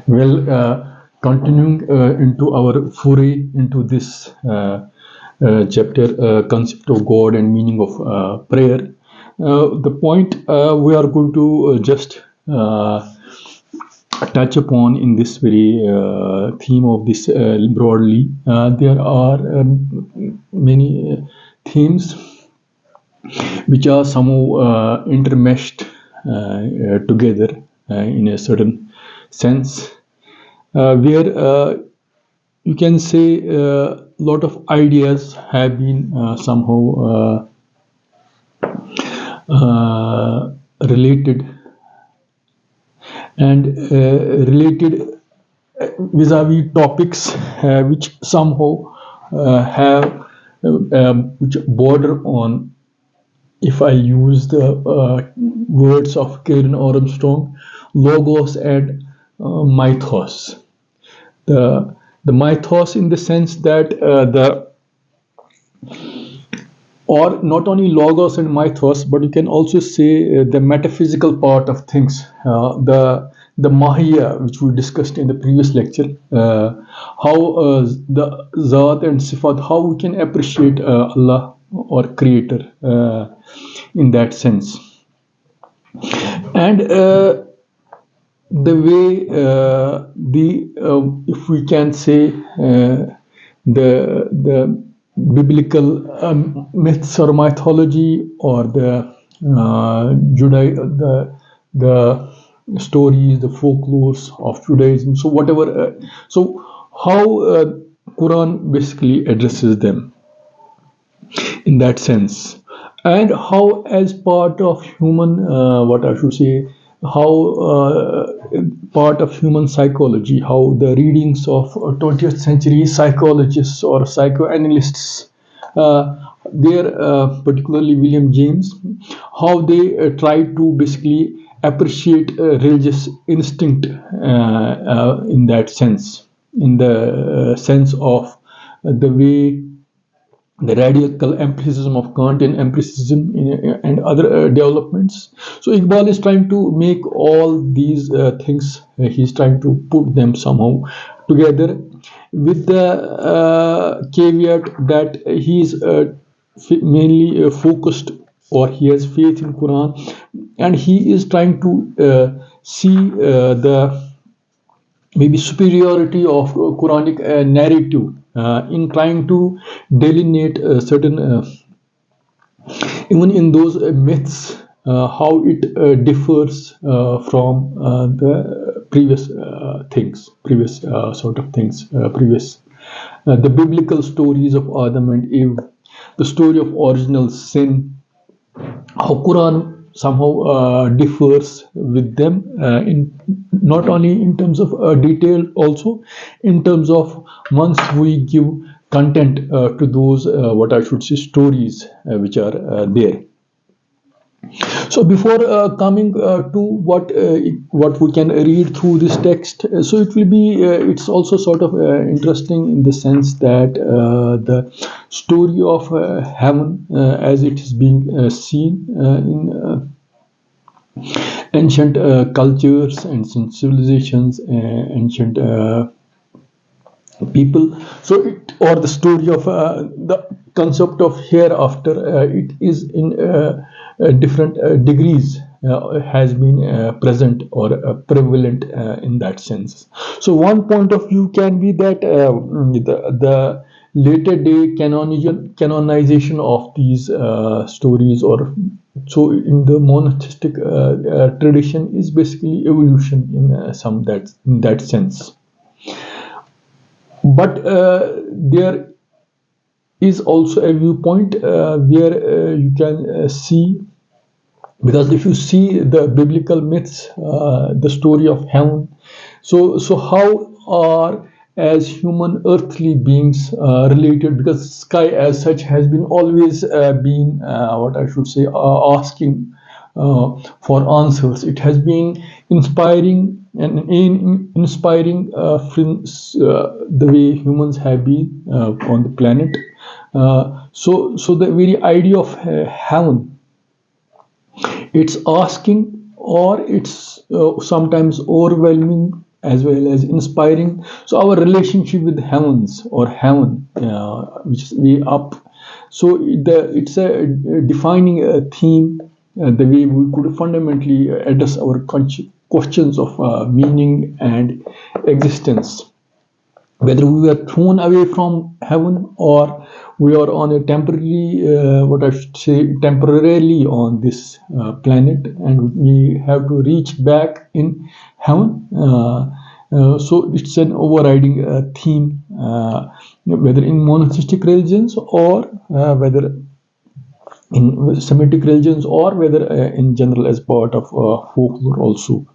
Well, continuing into our foray into this chapter, concept of God and meaning of prayer. The point we are going to just touch upon in this very theme of this broadly. There are many themes which are somehow intermeshed together in a certain sense, where you can say a lot of ideas have been somehow related and related vis-a-vis topics which somehow have which border on, if I use the words of Karen Armstrong, logos and mythos. The mythos in the sense that the or not only logos and mythos, but you can also say the metaphysical part of things, the Mahiya, which we discussed in the previous lecture, how the Zat and Sifat, how we can appreciate Allah or Creator in that sense. And the way if we can say the biblical myths or mythology, or the the stories, the folklores of Judaism. So whatever. So how Quran basically addresses them in that sense, and how as part of human, what I should say, how part of human psychology, how the readings of 20th century psychologists or psychoanalysts, there particularly William James, how they try to basically appreciate religious instinct in that sense, in the sense of the way the radical empiricism of Kantian empiricism and other developments. So Iqbal is trying to make all these things, he's trying to put them somehow together, with the caveat that he is mainly focused, or he has faith in Quran, and he is trying to see the maybe superiority of Quranic narrative in trying to delineate certain, even in those myths, how it differs from the previous things, previous sort of things, previous the biblical stories of Adam and Eve, the story of original sin, how Quran somehow differs with them in not only in terms of detail, also in terms of once we give content to those what I should say stories which are there. So before coming to what we can read through this text, so it will be it's also sort of interesting in the sense that the story of heaven, as it is being seen in ancient cultures, ancient civilizations, ancient people. So it, or the story of the concept of hereafter, it is in different degrees has been present or prevalent in that sense. So one point of view can be that the later day canonization of these stories, or so in the monotheistic tradition, is basically evolution in that sense. But there is also a viewpoint where you can see, because if you see the biblical myths, the story of heaven, so how are as human earthly beings related, because sky as such has been always been what I should say asking for answers. It has been inspiring and inspiring the way humans have been on the planet. So the very idea of heaven, it's asking, or it's sometimes overwhelming as well as inspiring. So our relationship with heavens or heaven, which is way up. So it's a defining a theme, the way we could fundamentally address our questions of meaning and existence, whether we were thrown away from heaven or we are on a temporary, what I should say, temporarily on this planet, and we have to reach back in heaven. So it's an overriding theme, whether in monotheistic religions or whether in Semitic religions, or whether in general as part of folklore also,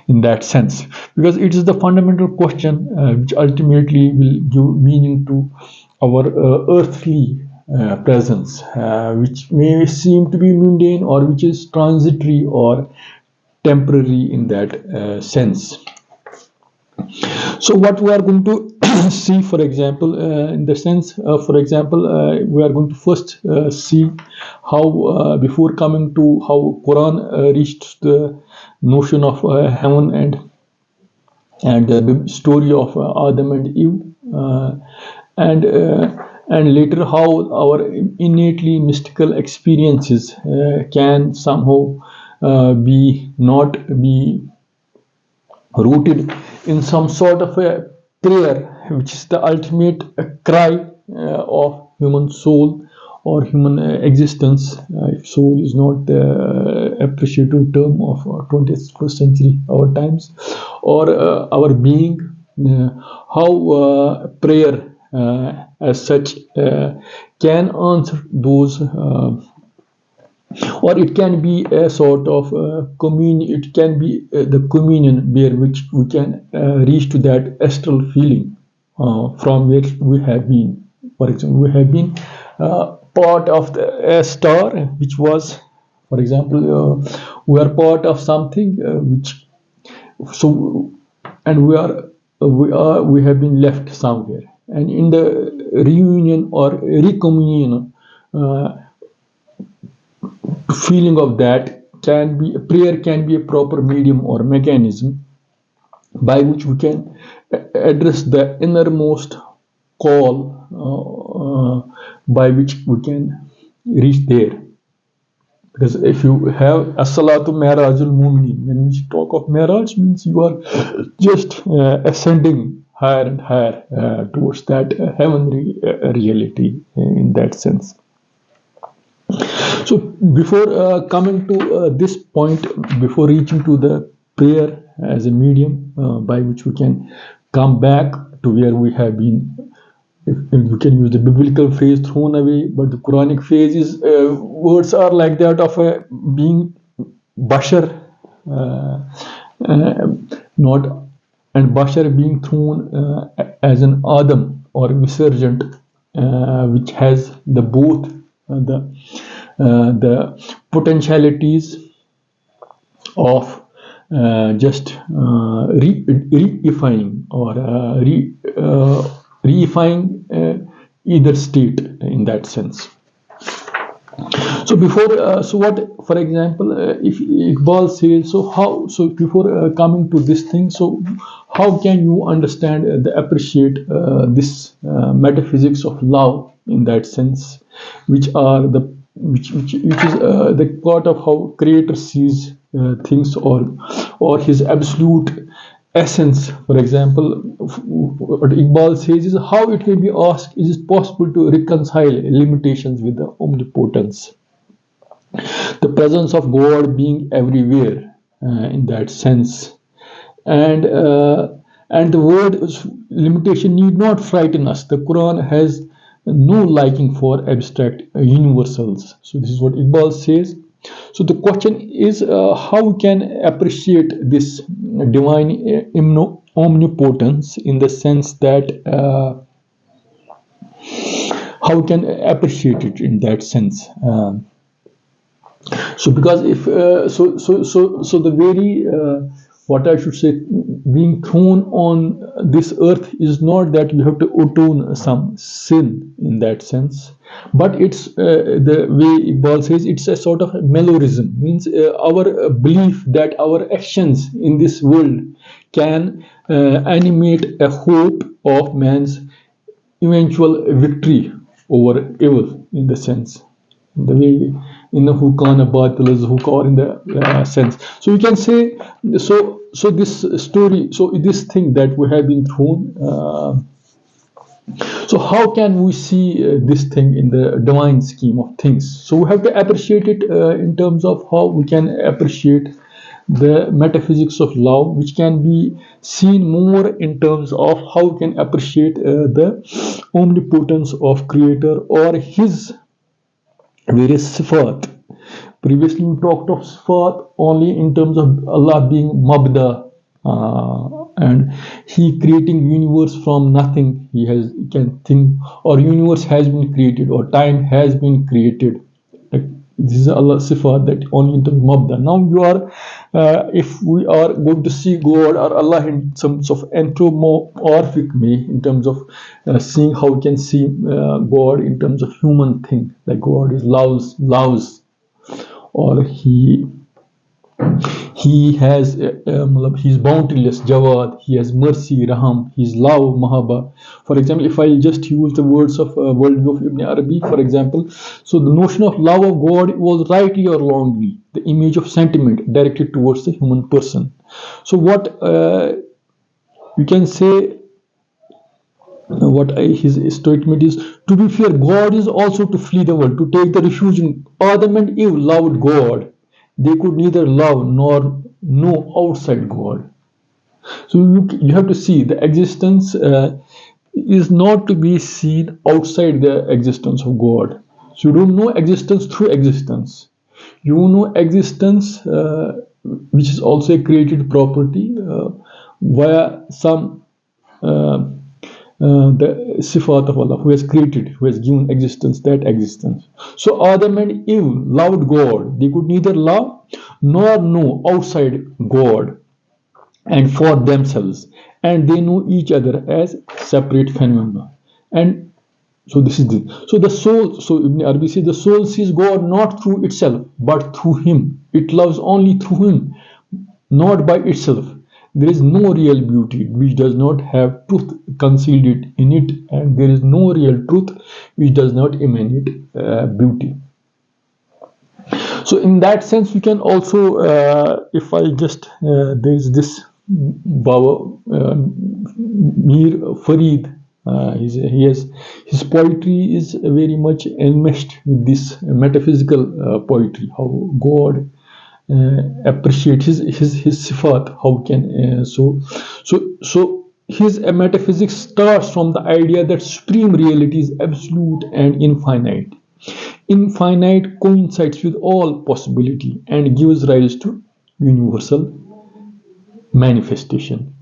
in that sense, because it is the fundamental question which ultimately will give meaning to our earthly presence, which may seem to be mundane or which is transitory or temporary in that sense. So what we are going to see, for example, in the sense, for example, we are going to first see how, before coming to how Quran reached the notion of heaven and the story of Adam and Eve, and later how our innately mystical experiences can somehow be not be rooted in some sort of a prayer, which is the ultimate cry of human soul or human existence. If soul is not the appreciative term of 21st century our times, or our being, how prayer as such can answer those, or it can be a sort of communion. It can be the communion where which we can reach to that astral feeling from where we have been. For example, we have been part of a star, which was, for example, we are part of something which, so, and we have been left somewhere, and in the reunion or recommunion, feeling of that, can be prayer can be a proper medium or mechanism by which we can address the innermost call, by which we can reach there. Because if you have as-salatu mi'rajul mu'minin, when we talk of mi'raj, means you are just ascending higher and higher towards that heavenly reality in that sense. So before coming to this point, before reaching to the prayer as a medium by which we can come back to where we have been, if we can use the biblical phrase thrown away, but the Quranic phrase is, words are like that of a being Bashar, not, and Bashar being thrown as an Adam or Visurgent, which has the both the potentialities of just reifying or reifying either state in that sense. So before, so what, for example, if Iqbal says, so how, so before coming to this thing, so how can you understand appreciate this metaphysics of love in that sense, which are the which is the part of how creator sees things, or his absolute essence. For example, what Iqbal says is how it may be asked, is it possible to reconcile limitations with the omnipotence, the presence of God being everywhere in that sense, and the word limitation need not frighten us. The Quran has no liking for abstract universals. So this is what Iqbal says. So the question is, how we can appreciate this divine omnipotence, in the sense that how we can appreciate it in that sense. So because if so the very what I should say, being thrown on this earth is not that you have to atone some sin in that sense, but it's the way Iqbal says, it's a sort of melorism, means our belief that our actions in this world can animate a hope of man's eventual victory over evil, in the sense, in the way, in the hukana batil is huk, or in the sense. So you can say, so this story, so this thing that we have been thrown. So how can we see this thing in the divine scheme of things? So we have to appreciate it in terms of how we can appreciate the metaphysics of love, which can be seen more in terms of how we can appreciate the omnipotence of Creator or His various sifat. Previously, we talked of sifat only in terms of Allah being Mabda, and He creating universe from nothing. He can think, or universe has been created, or time has been created. Like, this is Allah sifat that only in terms of Mabda. Now you are, if we are going to see God or Allah in some sort of anthropomorphic way, in terms of seeing how we can see God in terms of human thing, like God is loves, or he has he's bounteous, Jawad, he has mercy, Raham, he's love, Mahaba. For example, if I just use the words of worldview of Ibn Arabi, for example, so the notion of love of God was rightly or wrongly the image of sentiment directed towards the human person. So what you can say, his statement is, to be fair, God is also to flee the world, to take the refuge in Adam and Eve loved God. They could neither love nor know outside God. So you have to see the existence is not to be seen outside the existence of God. So you don't know existence through existence. You know existence, which is also a created property, via some the sifat of Allah, who has created, who has given existence, that existence. So Adam and Eve loved God. They could neither love nor know outside God and for themselves, and they know each other as separate phenomena. And so this is so the soul. So Ibn Arabi says the soul sees God not through itself but through Him. It loves only through Him, not by itself. There is no real beauty which does not have truth concealed in it, and there is no real truth which does not emanate beauty. So in that sense, we can also, if I just, there is this Baba Mir Farid. His poetry is very much enmeshed with this metaphysical poetry. How God appreciate his sifat, how can so his metaphysics starts from the idea that supreme reality is absolute and infinite coincides with all possibility and gives rise to universal manifestation.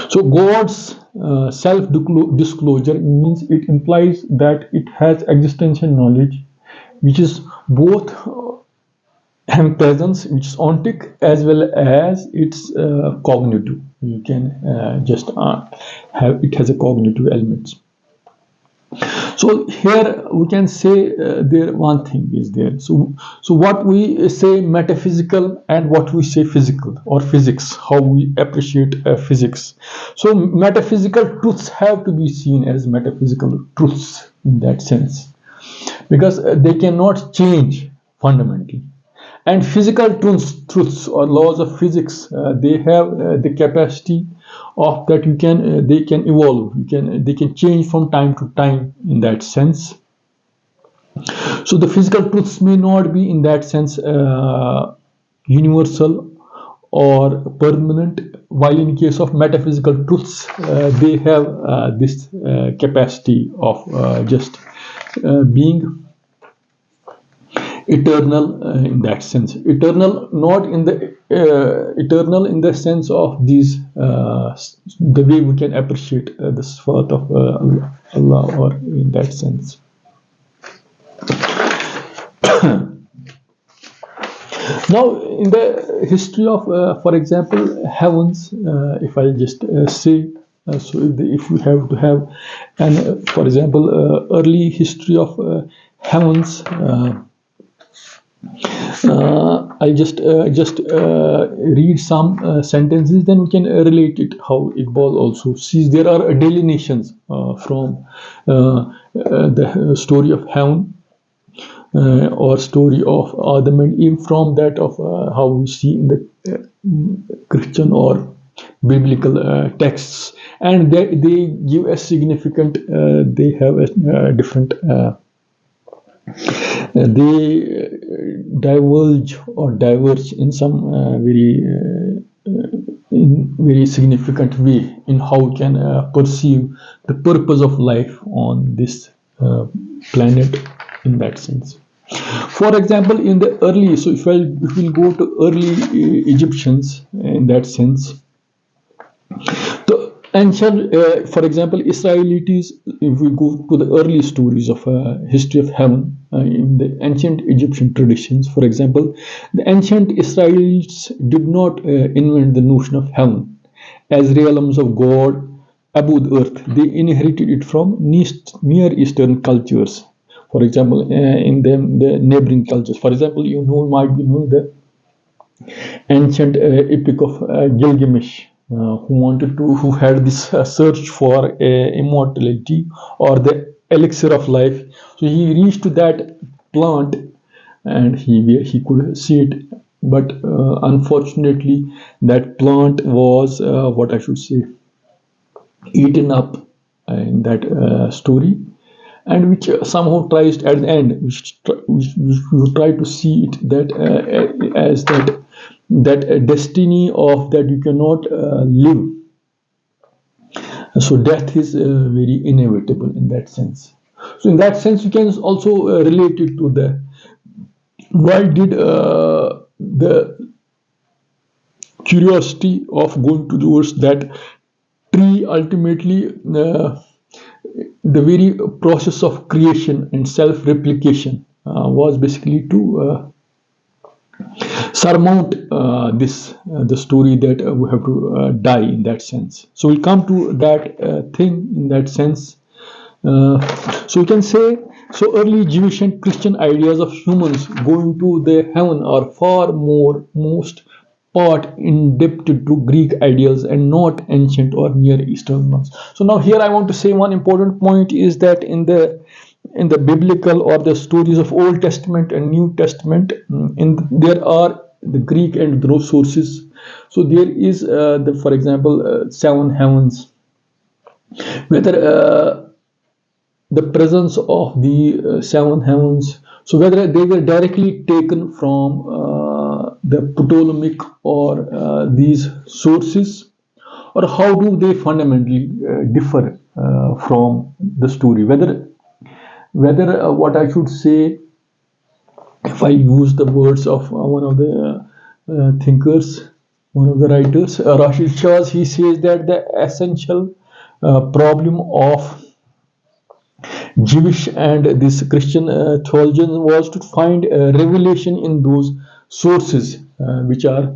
So God's self-disclosure means it implies that it has existential knowledge, which is both presence, which is ontic, as well as its cognitive. You can just have it has a cognitive elements. So here we can say there one thing is there. So what we say metaphysical and what we say physical or physics, how we appreciate physics. So metaphysical truths have to be seen as metaphysical truths in that sense, because they cannot change fundamentally. And physical truths or laws of physics, they have the capacity of that they can evolve, they can change from time to time in that sense. So the physical truths may not be in that sense universal or permanent, while in case of metaphysical truths, they have this capacity of just being eternal in that sense. Eternal, not in the eternal in the sense of these the way we can appreciate the sifat of Allah, or in that sense. Now, in the history of, for example, heavens, if I just say, so if we have to have, and for example, early history of heavens. I'll just read some sentences, then we can relate it how Iqbal also sees. There are delineations from the story of heaven or story of Adam and Eve, from that of how we see in the Christian or biblical texts, and they give a significant. They have a different. They diverge or diverge in some in very significant way in how we can perceive the purpose of life on this planet in that sense. For example, in the early, so if we'll go to early Egyptians in that sense, the ancient, for example, Israelites, if we go to the early stories of history of heaven, in the ancient Egyptian traditions, for example, the ancient Israelites did not invent the notion of heaven as realms of God above the earth. They inherited it from Near Eastern cultures. For example, in the neighboring cultures. For example, might be know the ancient epic of Gilgamesh, who had this search for immortality or the elixir of life. So he reached to that plant, and he could see it, but unfortunately, that plant was what I should say eaten up in that story, and which somehow tries at the end, which you try to see it that as that destiny of that you cannot live. So death is very inevitable in that sense. So in that sense, you can also relate it to the why did the curiosity of going towards that tree ultimately the very process of creation and self-replication was basically to surmount this the story that we have to die in that sense. So we'll come to that thing in that sense. So you can say, so early Jewish and Christian ideas of humans going to the heaven are far more most part indebted to Greek ideals and not ancient or Near Eastern ones. So now here I want to say one important point is that in the biblical or the stories of Old Testament and New Testament, there are the Greek and those sources. So there is for example, seven heavens, whether the presence of the seven heavens, so whether they were directly taken from the Ptolemaic or these sources, or how do they fundamentally differ from the story, whether what I should say, if I use the words of one of the thinkers, one of the writers, Rashid Shah, he says that the essential problem of Jewish and this Christian theologians was to find revelation in those sources which are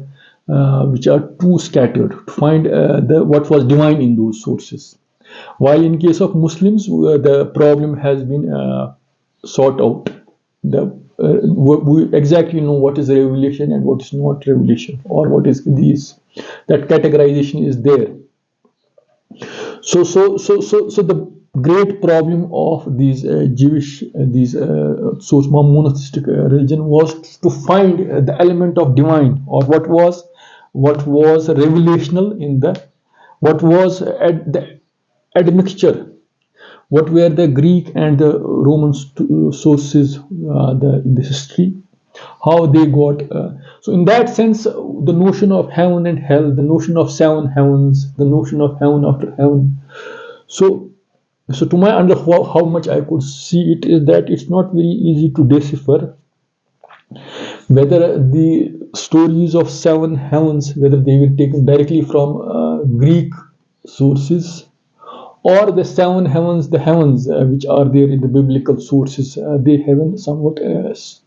too scattered, to find what was divine in those sources. While in case of Muslims, the problem has been sought out. We exactly know what is revelation and what is not revelation, or what is these. That categorization is there. So the great problem of these Jewish these monotheistic religion was to find the element of divine, or what was revelational in the what was at the admixture, what were the Greek and the Roman sources in the history, how they got. So in that sense, the notion of heaven and hell, the notion of seven heavens, the notion of heaven after heaven. So, so to my under how much I could see it is that it's not very easy to decipher whether the stories of seven heavens, whether they were taken directly from Greek sources, or the seven heavens, the heavens which are there in the biblical sources, they have a somewhat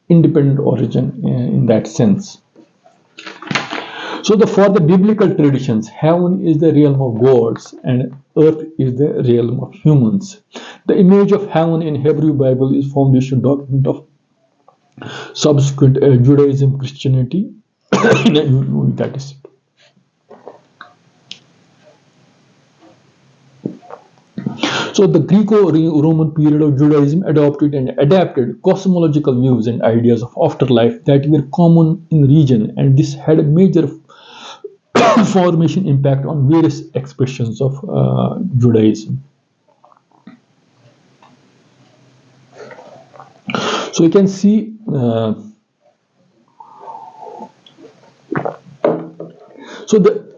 independent origin in that sense. So for the biblical traditions, heaven is the realm of gods and earth is the realm of humans. The image of heaven in Hebrew Bible is foundation document of subsequent Judaism, Christianity. That is it. So the Greco-Roman period of Judaism adopted and adapted cosmological views and ideas of afterlife that were common in the region, and this had a major formation impact on various expressions of Judaism. So you can see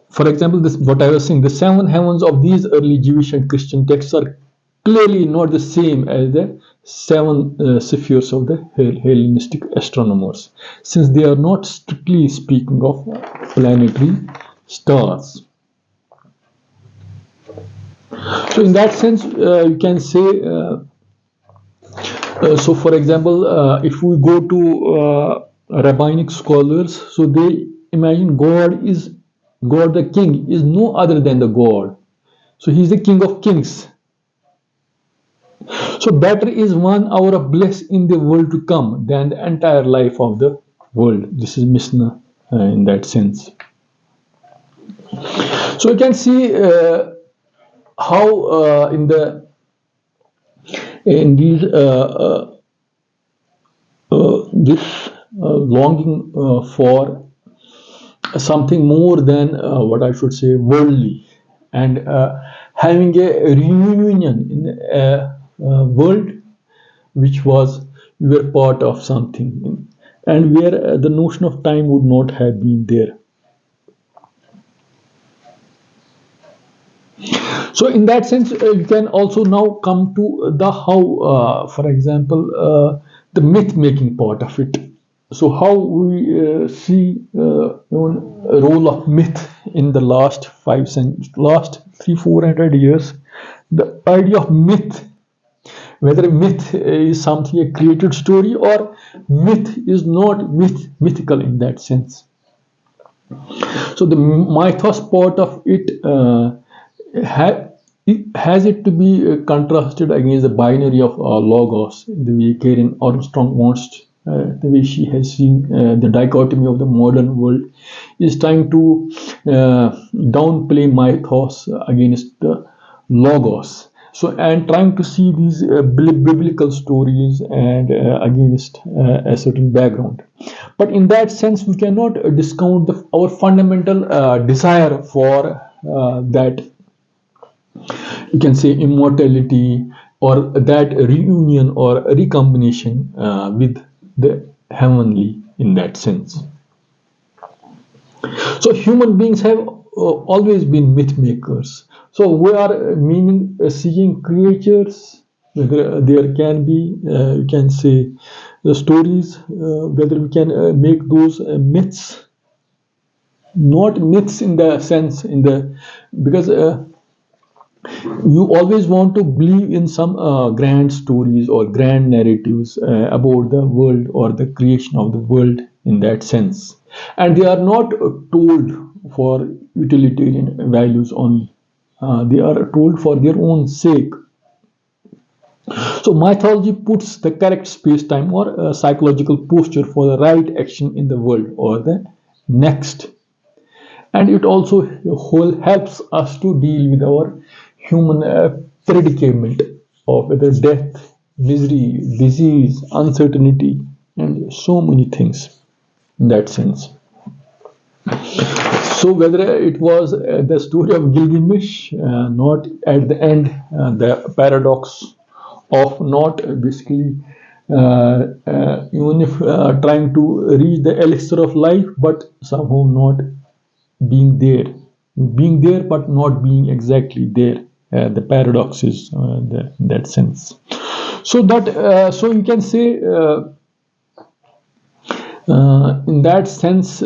for example, this what I was saying, the seven heavens of these early Jewish and Christian texts are clearly not the same as the seven spheres of the Hellenistic astronomers, since they are not strictly speaking of planetary stars. So in that sense, you can say, so for example, if we go to rabbinic scholars, so they imagine God the King is no other than the God. So he is the King of Kings. So better is 1 hour of bliss in the world to come than the entire life of the world. This is Mishnah in that sense. So you can see how in these this longing for something more than what I should say worldly, and having a reunion in a world which was we were part of something, and where the notion of time would not have been there. So in that sense, you can also now come to the how, for example, the myth making part of it. So how we see role of myth in the last last 300-400 years. The idea of myth, whether myth is something a created story or myth is not mythical in that sense. So the mythos part of it has it to be contrasted against the binary of logos, the way Karen Armstrong wants, the way she has seen the dichotomy of the modern world, is trying to downplay mythos against the logos. So, and trying to see these biblical stories and against a certain background. But in that sense, we cannot discount our fundamental desire for that, you can say, immortality, or that reunion or recombination with the heavenly in that sense. So human beings have always been myth makers. So we are meaning seeing creatures, whether there can be, you can say, the stories, whether we can make those myths, not myths in the sense because you always want to believe in some grand stories or grand narratives about the world or the creation of the world in that sense, and they are not told for utilitarian values only. They are told for their own sake. So mythology puts the correct space-time or psychological posture for the right action in the world or the next, and it also helps us to deal with our human predicament of whether death, misery, disease, uncertainty, and so many things in that sense. So whether it was the story of Gilgamesh, not at the end, the paradox of not basically even if trying to reach the elixir of life, but somehow not being there but not being exactly there. The paradox is in that sense. So that so you can say in that sense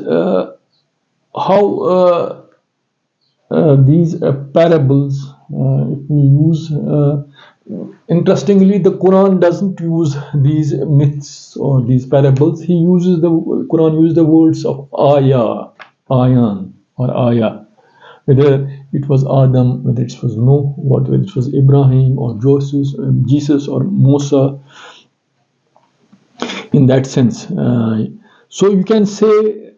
how these parables, if we use, interestingly, the Quran doesn't use these myths or these parables. Quran uses the words of ayan, or ayah. Whether it was Adam, whether it was Noah, whether it was Ibrahim or Jesus or Musa. in that sense. So you can say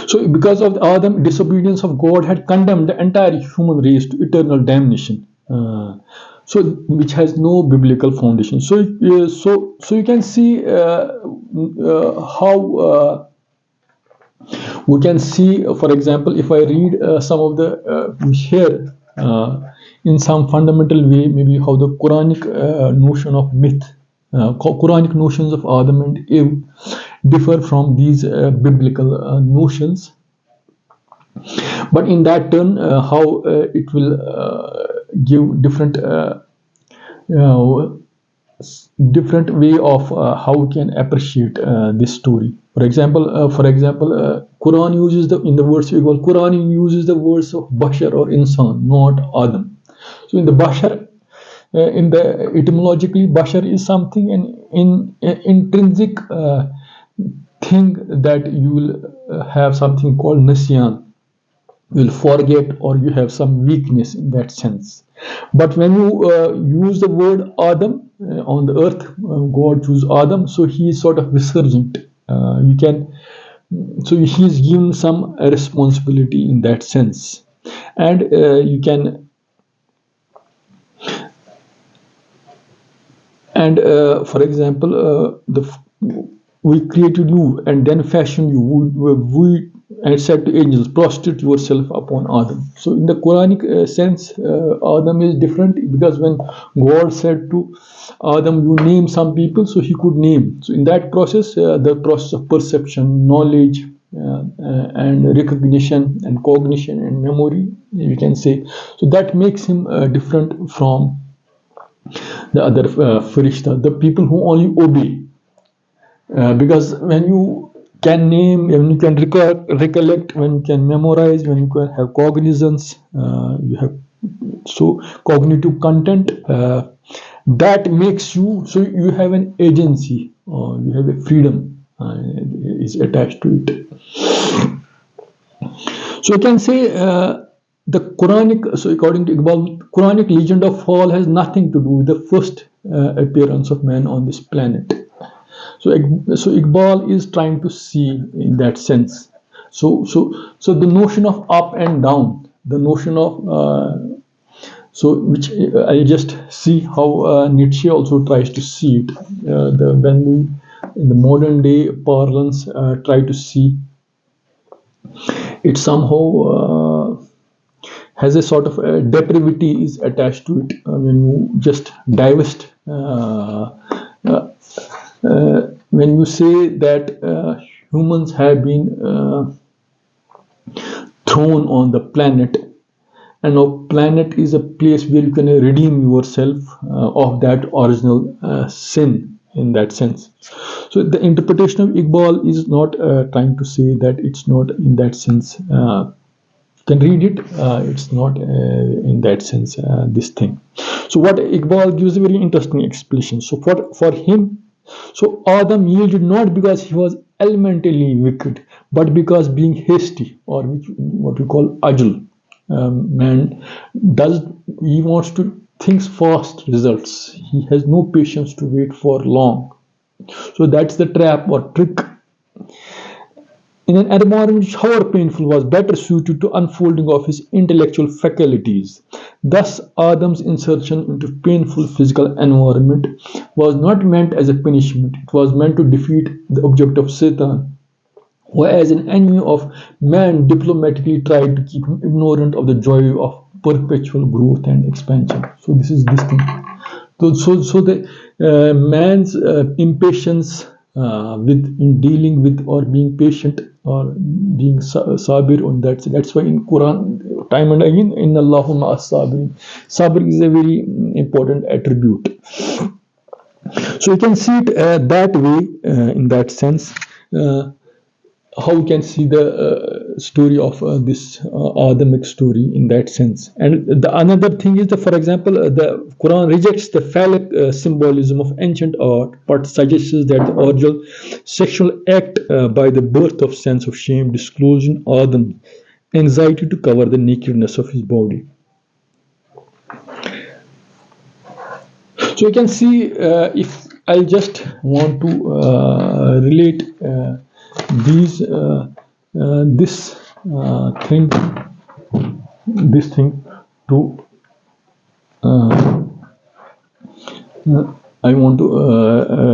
so because of the Adam, disobedience of God had condemned the entire human race to eternal damnation. So which has no biblical foundation. So you can see how we can see, for example, if I read some of the here in some fundamental way, maybe how the Quranic notion of myth, Quranic notions of Adam and Eve differ from these biblical notions. But in that turn, how it will give different different way of how we can appreciate this story. For example, Quran uses the in the words Quran uses the words of Bashar or insan, not Adam. So in the Bashar, in the etymologically, Bashar is something an intrinsic thing that you will have something called Nisyan, will forget, or you have some weakness in that sense. But when you use the word Adam on the earth, God chose Adam, so he is sort of resurgent. You can, so he is given some responsibility in that sense, and you can, and for example, we created you and then fashioned you. We and said to angels, prostrate yourself upon Adam. So in the Quranic sense, Adam is different, because when God said to Adam, you name some people, so he could name. So in that process, the process of perception, knowledge, and recognition and cognition and memory, you can say, so that makes him different from the other farishta, the people who only obey. Because when you can name, when you can recollect, when you can memorize, when you can have cognizance, you have so cognitive content, that makes you, so you have an agency, or you have a freedom is attached to it. So you can say the Quranic, so according to Iqbal, Quranic legend of fall has nothing to do with the first appearance of man on this planet. So Iqbal is trying to see in that sense. So the notion of up and down, the notion of so which I just see how Nietzsche also tries to see it. When we in the modern day parlance try to see it, somehow has a sort of depravity is attached to it when you just divest. When you say that humans have been thrown on the planet, and a planet is a place where you can redeem yourself of that original sin in that sense. So the interpretation of Iqbal is not trying to say that it's not in that sense. You can read it. It's not in that sense this thing. So what Iqbal gives a very interesting explanation. So for him, so Adam yielded not because he was elementally wicked, but because being hasty, or what we call ajal, man does, he wants to things fast results. He has no patience to wait for long. So that's the trap or trick. In an environment which, however painful, was better suited to unfolding of his intellectual faculties. Thus, Adam's insertion into painful physical environment was not meant as a punishment. It was meant to defeat the object of Satan, who as an enemy of man diplomatically tried to keep him ignorant of the joy of perpetual growth and expansion. So this is this thing. So the man's impatience with in dealing with or being patient or being sabir on that. That's why in Quran, time and again, in Allahumma as-sabir. Sabr is a very important attribute. So you can see it that way, in that sense. how we can see the story of this Adamic story in that sense. And the another thing is that, for example, the Quran rejects the phallic symbolism of ancient art, but suggests that the original sexual act by the birth of sense of shame disclosed in Adam, anxiety to cover the nakedness of his body. So you can see, if I just want to relate these this thing to I want to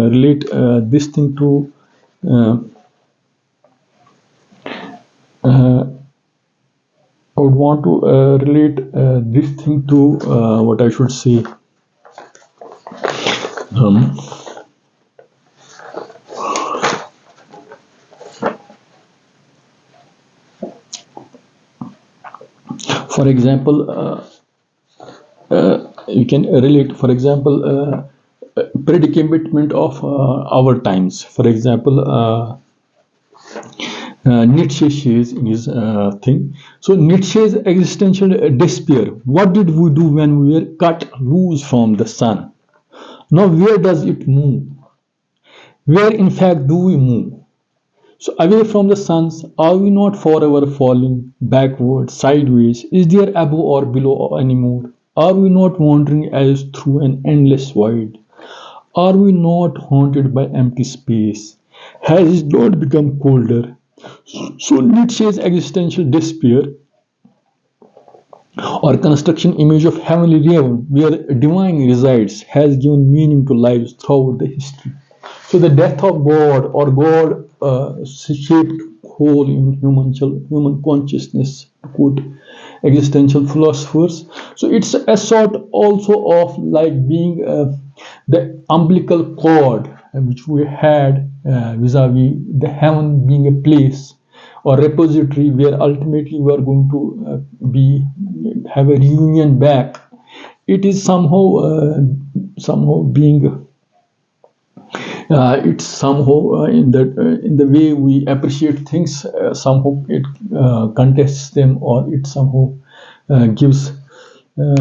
relate this thing to uh, uh, I would want to relate this thing to what I should say. Um, for example, you can relate, for example, predicament of our times. For example, Nietzsche says in his thing. So Nietzsche's existential despair. What did we do when we were cut loose from the sun? Now where does it move? Where in fact do we move? So away from the suns, are we not forever falling backward, sideways? Is there above or below anymore? Are we not wandering as through an endless void? Are we not haunted by empty space? Has it not become colder? So Nietzsche's existential despair or construction image of heavenly realm where divine resides has given meaning to lives throughout the history. So the death of God or God shaped hole in human consciousness, to quote existential philosophers. So it's a sort also of like being the umbilical cord which we had vis-a-vis the heaven being a place or repository where ultimately we are going to be have a reunion back. It is somehow being it's somehow in the way we appreciate things, somehow it contests them, or it somehow gives uh,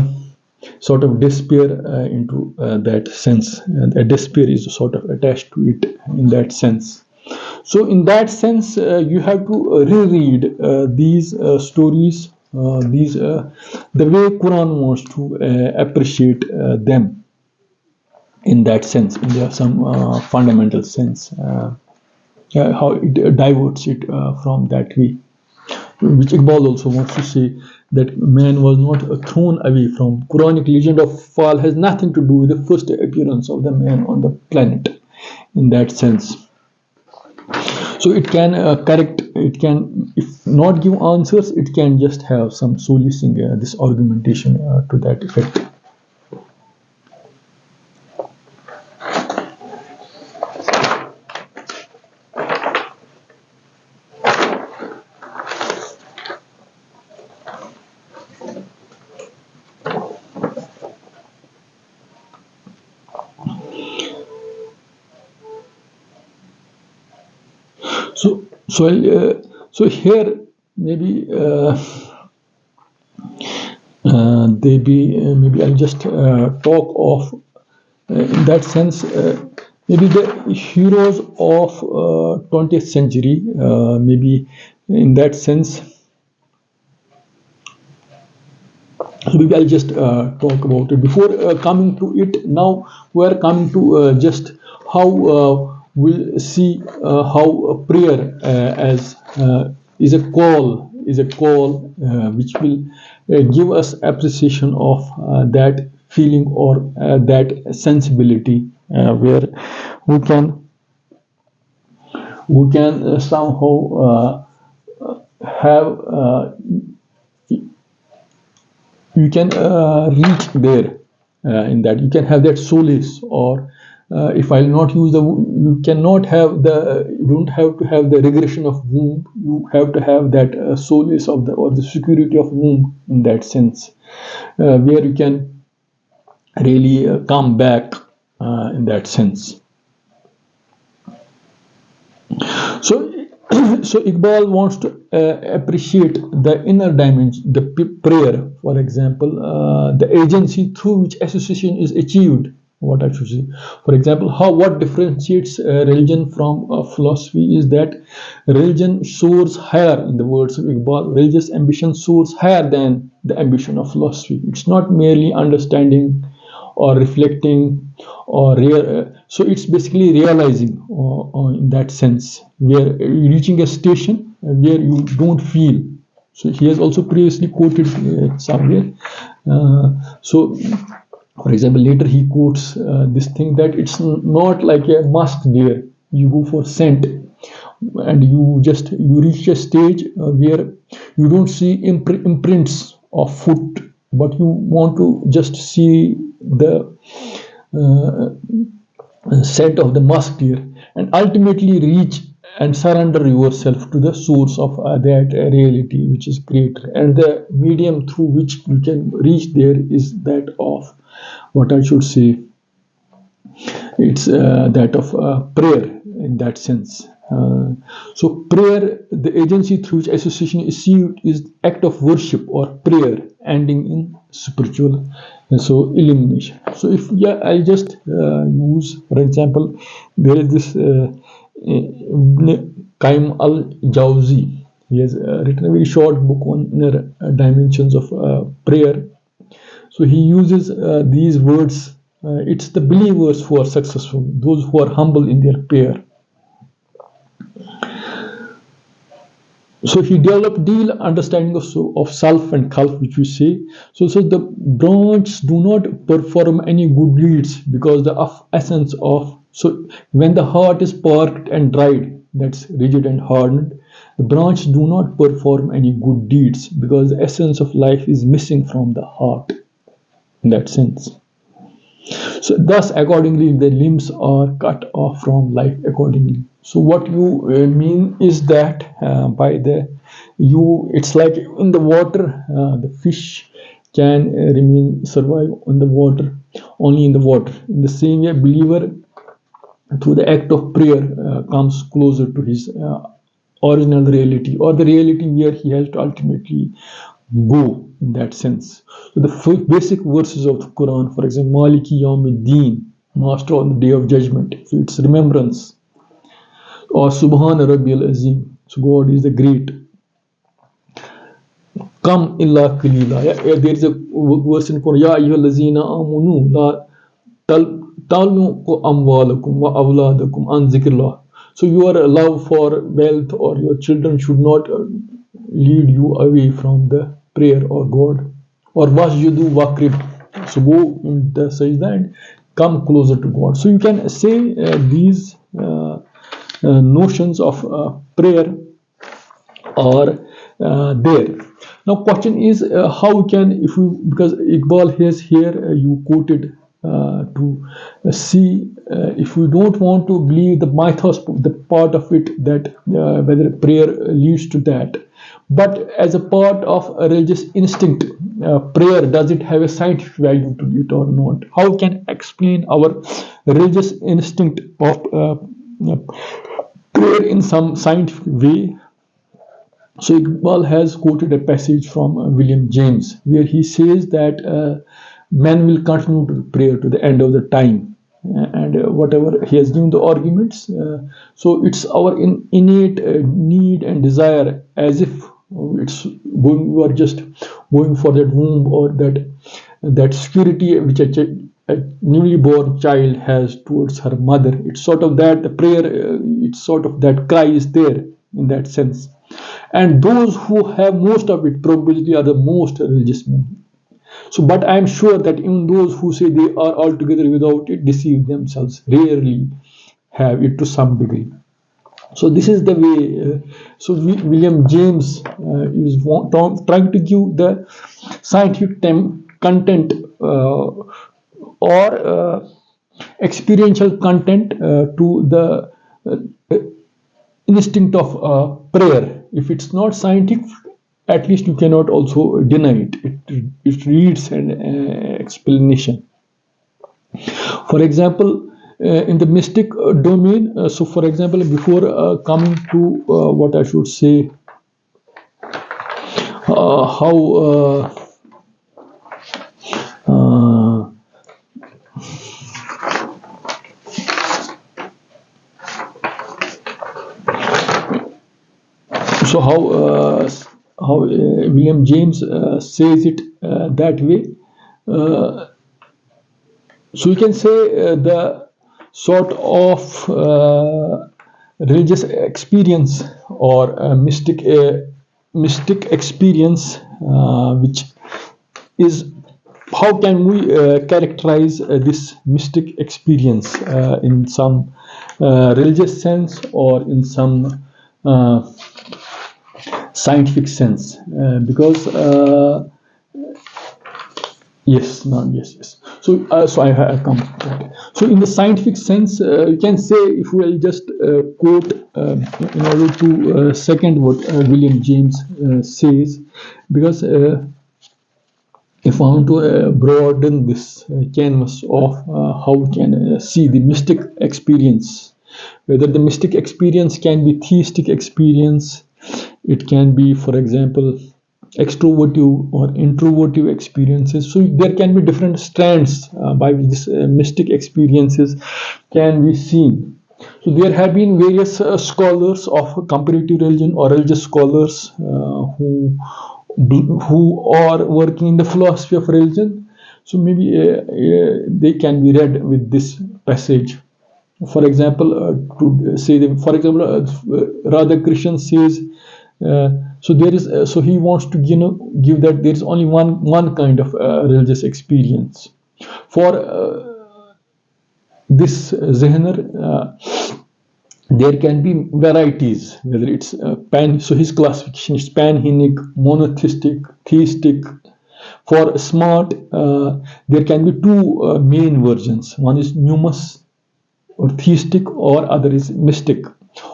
sort of despair into that sense. A despair is sort of attached to it in that sense. So in that sense, you have to reread these stories, these the way Quran wants to appreciate them in that sense, in their some fundamental sense, how it diverts it from that way, which Iqbal also wants to say that man was not thrown away from. Quranic legend of fall has nothing to do with the first appearance of the man on the planet in that sense. So it can correct, it can, if not give answers, it can just have some solacing this argumentation to that effect. So here maybe maybe I'll just talk of in that sense maybe the heroes of 20th century, maybe in that sense. Maybe I'll just talk about it before coming to it. Now we are coming to just how we'll see how prayer as is a call which will give us appreciation of that feeling or that sensibility where we can somehow have you can reach there in that you can have that solace, or if I'll not use the, you cannot have the, you don't have to have the regression of womb, you have to have that solace of the, or the security of womb in that sense, where you can really come back in that sense. So So Iqbal wants to appreciate the inner dimension, the prayer, for example, the agency through which association is achieved. What I should say, for example, how what differentiates religion from philosophy is that religion soars higher. In the words of Iqbal, religious ambition soars higher than the ambition of philosophy. It's not merely understanding or reflecting or so it's basically realizing in that sense, where reaching a station where you don't feel. So he has also previously quoted somewhere, so for example later he quotes this thing that it's not like a mask there, you go for scent and you reach a stage where you don't see imprints of foot, but you want to just see the scent of the musk deer, and ultimately reach and surrender yourself to the source of that reality which is creator, and the medium through which you can reach there is that of, what I should say, it's that of prayer in that sense. So prayer, the agency through which association is achieved, is act of worship or prayer ending in spiritual so illumination. So if I just use, for example, there is this Qaim al-Jawzi. He has written a very short book on inner dimensions of prayer. So he uses these words. It's the believers who are successful, those who are humble in their prayer. So he developed deep understanding of self and khalf, which we say. So the branches do not perform any good deeds because the essence of, so when the heart is parked and dried, that's rigid and hardened, the branches do not perform any good deeds because the essence of life is missing from the heart in that sense. So thus accordingly the limbs are cut off from life accordingly. So what you mean is that by the it's like in the water, the fish can remain survive in the water, only in the water. In the same way, believer through the act of prayer comes closer to his original reality, or the reality where he has to ultimately go in that sense. So the basic verses of the Quran, for example, Maliki Yawmiddin, Master on the Day of Judgment, so it's remembrance, or Subhana Rabbil Azim, so God is the great. Come illa qalila. There is a verse in Quran, Ya ayyuhallazina amanu la talnuqu amwalakum wa awladakum an zikrillah. So your love for wealth or your children should not lead you away from the prayer or God. Or wasjudu wakrib. So go in the sajda and come closer to God. So you can say these notions of prayer are there. Now question is how can, if we, because Iqbal has here you quoted to see if we don't want to believe the mythos, the part of it that whether prayer leads to that, but as a part of a religious instinct, prayer, does it have a scientific value to it or not? How can explain our religious instinct of prayer in some scientific way? So Iqbal has quoted a passage from William James where he says that man will continue to prayer to the end of the time, and whatever he has given the arguments. So it's our innate need and desire, as if it's going, you are just going for that womb or that security which a newly born child has towards her mother. It's sort of that the prayer, it's sort of that cry is there in that sense. And those who have most of it probably are the most religious men. So, but I am sure that even those who say they are altogether without it deceive themselves, rarely have it to some degree. So this is the way. So William James is trying to give the scientific content or experiential content to the instinct of prayer. If it's not scientific, at least you cannot also deny it. It needs an explanation. For example, in the mystic domain. So, for example, before coming to what I should say, how uh, so how William James says it that way. So you can say the sort of religious experience or mystic experience, which is, how can we characterize this mystic experience in some religious sense or in some uh, scientific sense? Because yes, no, yes, yes. So, I come to that. So, in the scientific sense, you can say, if we will just quote in order to second what William James says, because if I want to broaden this canvas of how we can see the mystic experience, whether the mystic experience can be theistic experience, it can be, for example, extrovertive or introvertive experiences. So there can be different strands by which this mystic experiences can be seen. So there have been various scholars of comparative religion or religious scholars who are working in the philosophy of religion. So maybe they can be read with this passage. For example, to say them, for example, Radha Krishnan says, so there is, so he wants to give that there is only one kind of religious experience. For this Zehner, there can be varieties, whether it's pan. So his classification is panhenic, monotheistic, theistic. For smart, there can be two main versions. One is pneumos or theistic, or other is mystic.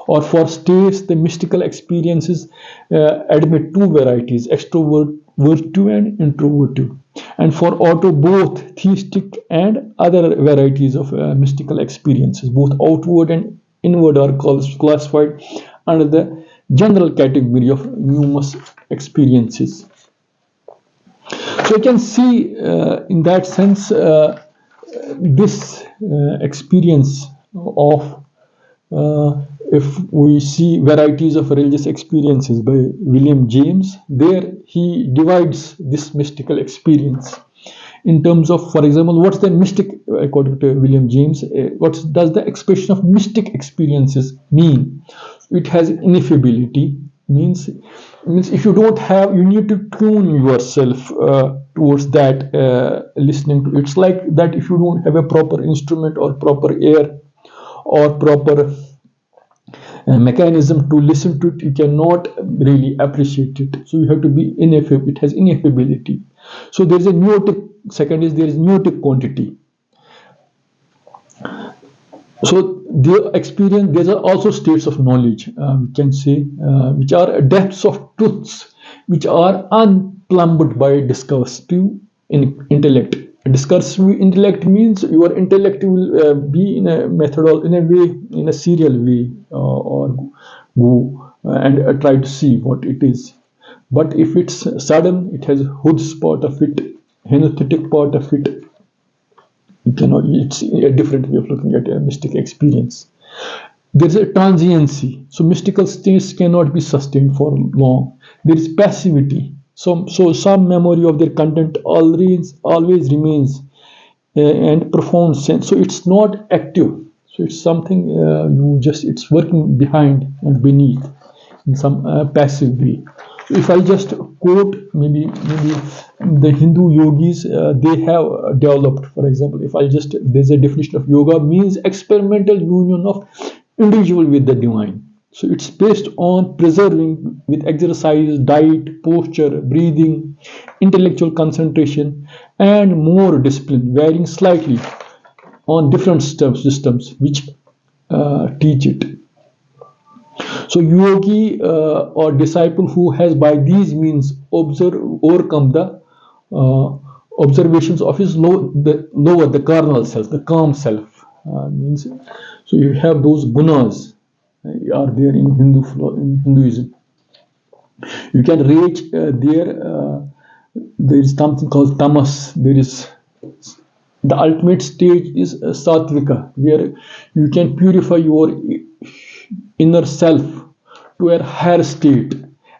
Or for states, the mystical experiences admit two varieties: extrovertive and introvertive. And for auto, both theistic and other varieties of mystical experiences, both outward and inward, are classified under the general category of pneumos experiences. So you can see in that sense this experience of if we see varieties of religious experiences by William James, there he divides this mystical experience in terms of, for example, what's the mystic, according to William James, what does the expression of mystic experiences mean? It has ineffability, means if you don't have, you need to tune yourself towards that listening to. It's like that if you don't have a proper instrument or proper ear or proper mechanism to listen to it, you cannot really appreciate it. So you have to be ineffable. It has ineffability. So there is a noetic. Second is there is noetic quantity. So the experience, there are also states of knowledge, we can say, which are depths of truths, which are unplumbed by discursive intellect. Discursive intellect means your intellect will be in a methodol, in a way, in a serial way, or go and try to see what it is. But if it's sudden, it has hoods part of it, henothetic part of it. You cannot. It's a different way of looking at a mystic experience. There's a transiency. So mystical states cannot be sustained for long. There is passivity. So some memory of their content always remains and profound sense. So it's not active. So it's something it's working behind and beneath in some passive way. So if I just quote maybe the Hindu yogis, they have developed, for example, if I just, there's a definition of yoga means experimental union of individual with the divine. So it's based on preserving with exercise, diet, posture, breathing, intellectual concentration, and more discipline, varying slightly on different systems which teach it. So yogi or disciple who has by these means overcome the observations of his the carnal self, the calm self. Means, so you have those gunas are there in in Hinduism. You can reach there. There is something called tamas. There is the ultimate stage is satvika, where you can purify your inner self to a higher state,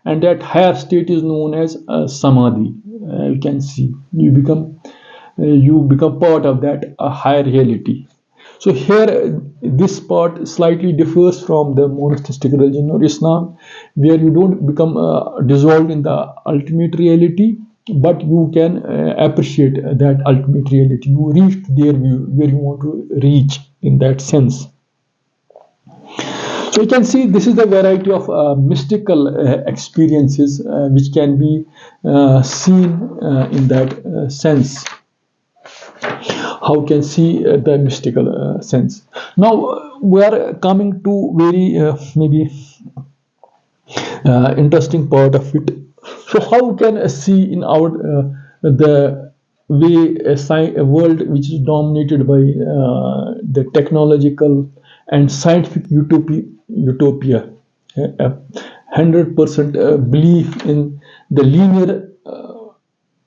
and that higher state is known as samadhi. You can see you become part of that higher reality. So here, this part slightly differs from the monistic religion or Islam, where you don't become dissolved in the ultimate reality, but you can appreciate that ultimate reality. You reach there where you want to reach in that sense. So you can see this is the variety of mystical experiences which can be seen in that sense. How can see the mystical sense. Now we are coming to very maybe interesting part of it. So how can see in our the way a world which is dominated by the technological and scientific utopia, 100% belief in the linear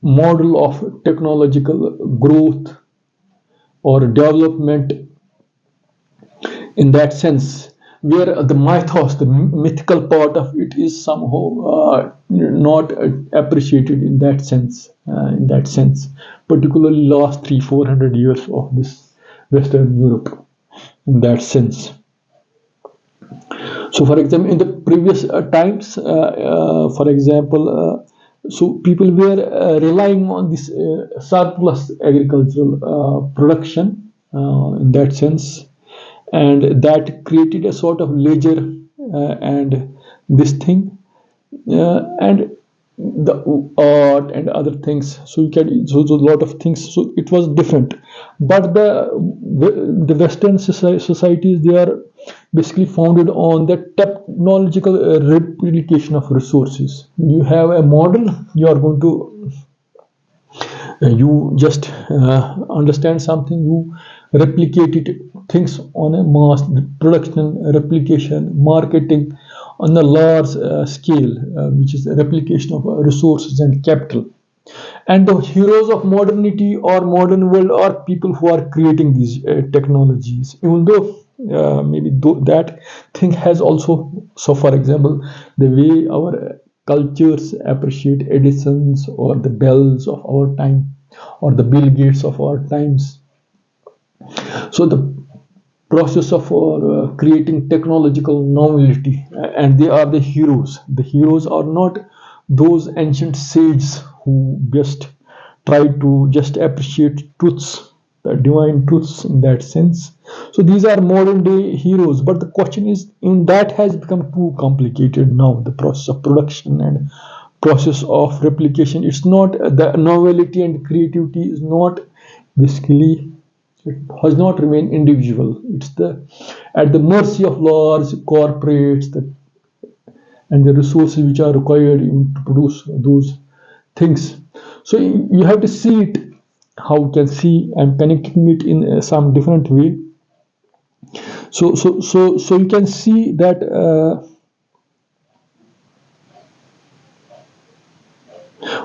model of technological growth or development, in that sense, where the mythos, the mythical part of it, is somehow not appreciated in that sense. Particularly last 300-400 years of this Western Europe, in that sense. So, for example, in the previous times, for example, so people were relying on this surplus agricultural production, in that sense, and that created a sort of ledger and this thing, and the art and other things. So you can, so a lot of things. So it was different, but the Western societies, they are basically founded on the technological replication of resources. You have a model, you are going to you just understand something, you replicate it, things on a mass production, replication, marketing on a large scale, which is a replication of resources and capital. And the heroes of modernity or modern world are people who are creating these technologies, even though maybe that thing has also, so for example, the way our cultures appreciate Edison's or the Bells of our time or the Bill Gates of our times. So the process of creating technological novelty, and they are the heroes. The heroes are not those ancient sages who just try to just appreciate truths, the divine truths, in that sense. So these are modern day heroes, but the question is, in that has become too complicated now, the process of production and process of replication. It's not the novelty and creativity is not basically, it has not remained individual. It's the at the mercy of large corporates and the resources which are required even to produce those things. So you have to see it. How you can see I'm connecting it in some different way. So you can see that.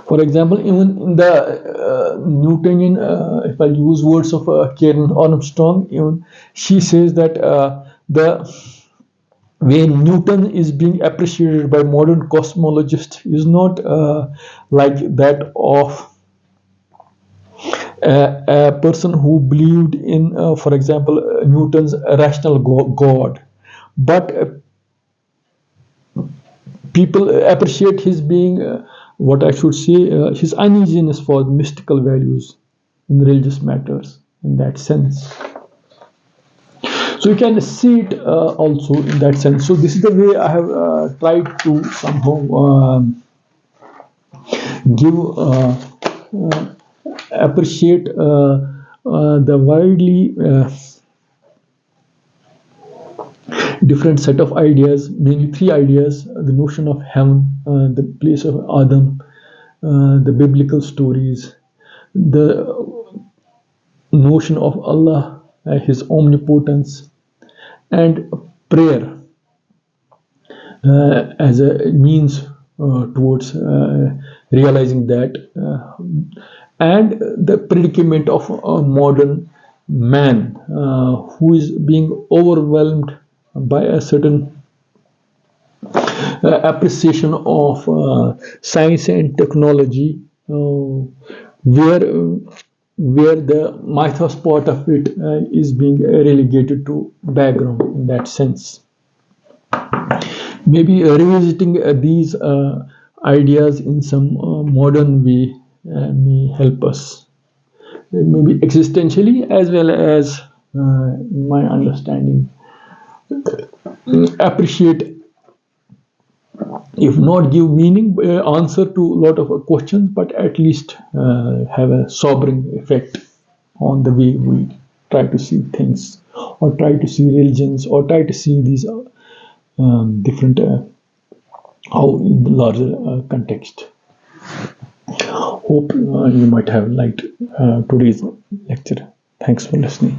For example, even in the Newtonian, if I use words of Karen Armstrong, even she says that the way Newton is being appreciated by modern cosmologists is not like that of a person who believed in, for example, Newton's rational God, but people appreciate his being, what I should say, his uneasiness for mystical values in religious matters, in that sense. So you can see it also in that sense. So this is the way I have tried to somehow give appreciate the widely different set of ideas, mainly three ideas: the notion of heaven, the place of Adam, the biblical stories, the notion of Allah, His omnipotence, and prayer as a means towards realizing that, and the predicament of a modern man who is being overwhelmed by a certain appreciation of science and technology, where the mythos part of it is being relegated to background in that sense. Maybe revisiting these ideas in some modern way may help us, maybe existentially as well as, in my understanding, appreciate, if not give meaning, answer to a lot of questions, but at least have a sobering effect on the way we try to see things, or try to see religions, or try to see these different, how in the larger context. Hope you might have liked today's lecture. Thanks for listening.